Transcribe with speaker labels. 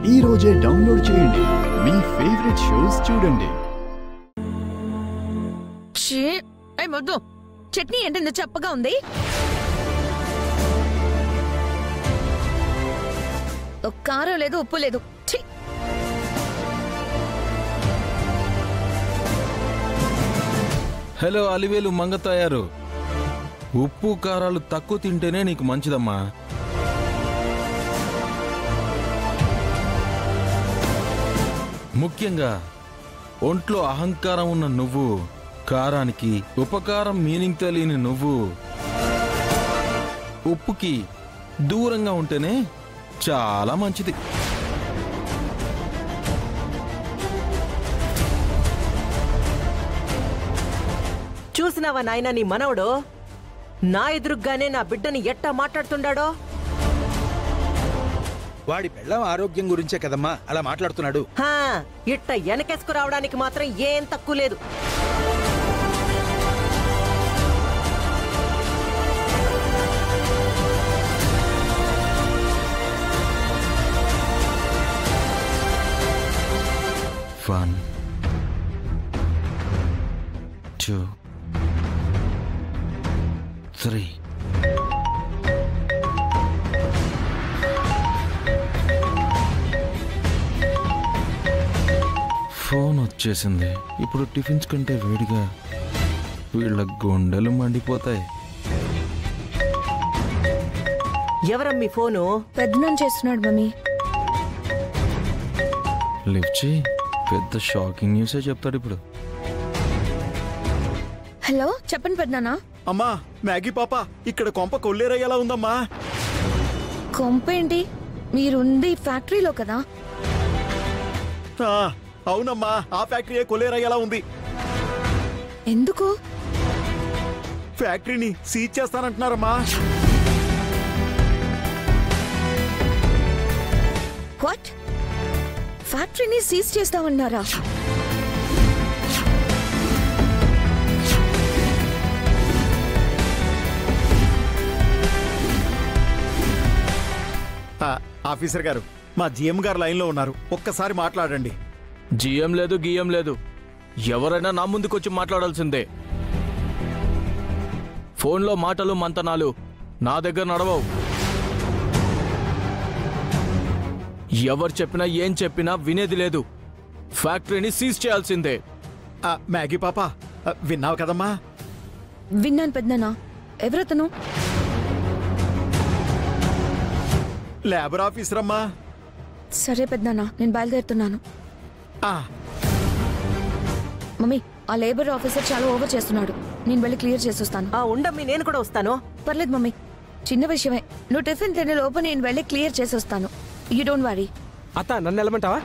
Speaker 1: ఈ రోజే డౌన్లోడ్ చేయండి. మీ ఫేవరెట్ షోస్ చూడండి.
Speaker 2: మొద్దు చట్నీ ఏంటంత చప్పగా ఉంది. కారం లేదు, ఉప్పు లేదు.
Speaker 3: హలో అలివేలు మంగతాయారు, ఉప్పు కారాలు తక్కువ తింటేనే నీకు మంచిదమ్మా. ముఖ్యంగా ఒంట్లో అహంకారం ఉన్న నువ్వు, కారానికి ఉపకారం మీనింగ్ తెలియని నువ్వు ఉప్పుకి దూరంగా ఉంటేనే చాలా మంచిది.
Speaker 4: చూసినావా నాయనా నీ మనవడు నా ఎదురుగానే నా బిడ్డని ఎట్టా మాట్లాడుతున్నాడో.
Speaker 5: వాడి పెళ్ళం ఆరోగ్యం గురించే కదమ్మా అలా మాట్లాడుతున్నాడు.
Speaker 4: ఇట్ట వెనకేసుకు రావడానికి మాత్రం ఏం తక్కువ లేదు.
Speaker 3: One, two, three. ఫోన్ వచ్చేసింది. ఇప్పుడు టిఫిన్స్ కంటే వేడిగా వీళ్ళ గుండెలు మండిపోతాయి.
Speaker 4: ఎవరమ్మీ ఫోను?
Speaker 2: పెద్దనం చేస్తున్నాడు మమ్మీ.
Speaker 3: లిఫ్ట్ చేయి, పెద్ద షాకింగ్ న్యూసే చెప్తాడు ఇప్పుడు.
Speaker 2: హలో చెప్పండి పెద్దనా.
Speaker 6: అమ్మా మ్యాగీ పాప, ఇక్కడ కొంప కొల్లేరయ్యేలా ఉందమ్మా.
Speaker 2: కొంపేంటి, మీరుంది ఫ్యాక్టరీలో కదా?
Speaker 6: అవునమ్మా, ఆ ఫ్యాక్టరీయే కొల్లేరయ్యేలా ఉంది.
Speaker 2: ఎందుకు?
Speaker 6: ఫ్యాక్టరీని సీజ్ చేస్తానంటున్నారమ్మా.
Speaker 2: వాట్? ఫ్యాక్టరీని సీజ్ చేస్తామన్నారా?
Speaker 6: ఆఫీసర్ గారు, మా జిఎం గారు లైన్లో ఉన్నారు, ఒక్కసారి మాట్లాడండి.
Speaker 7: జిఎం లేదు, గిఎం లేదు. ఎవరైనా నా ముందుకొచ్చి మాట్లాడాల్సిందే. ఫోన్లో మాటలు మంతనాలు నా దగ్గర నడవవు. ఎవరు చెప్పినా ఏం చెప్పినా వినేది లేదు. ఫ్యాక్టరీని సీజ్ చేయాల్సిందే.
Speaker 6: మ్యాగీ పాప, విన్నావు కదమ్మా?
Speaker 2: విన్నాను పెద్దనా. ఎవరతను?
Speaker 6: లేబర్ ఆఫీసర్ అమ్మా.
Speaker 2: సరే పెద్దనా, నేను బయలుదేరుతున్నాను. మమ్మీ, ఆ లేబర్ ఆఫీసర్ చాలా ఓవర్ చేస్తున్నాడు. నేను వెళ్ళి క్లియర్ చేసి వస్తాను.
Speaker 4: ఉండమ్మీ, నేను కూడా వస్తాను.
Speaker 2: పర్లేదు మమ్మీ, చిన్న విషయమే. నువ్వు టిఫిన్ తినే లోపు నేను వెళ్ళి క్లియర్ చేసి వస్తాను. You don't worry.
Speaker 8: అత్త నన్ను వెళ్ళమంటావా?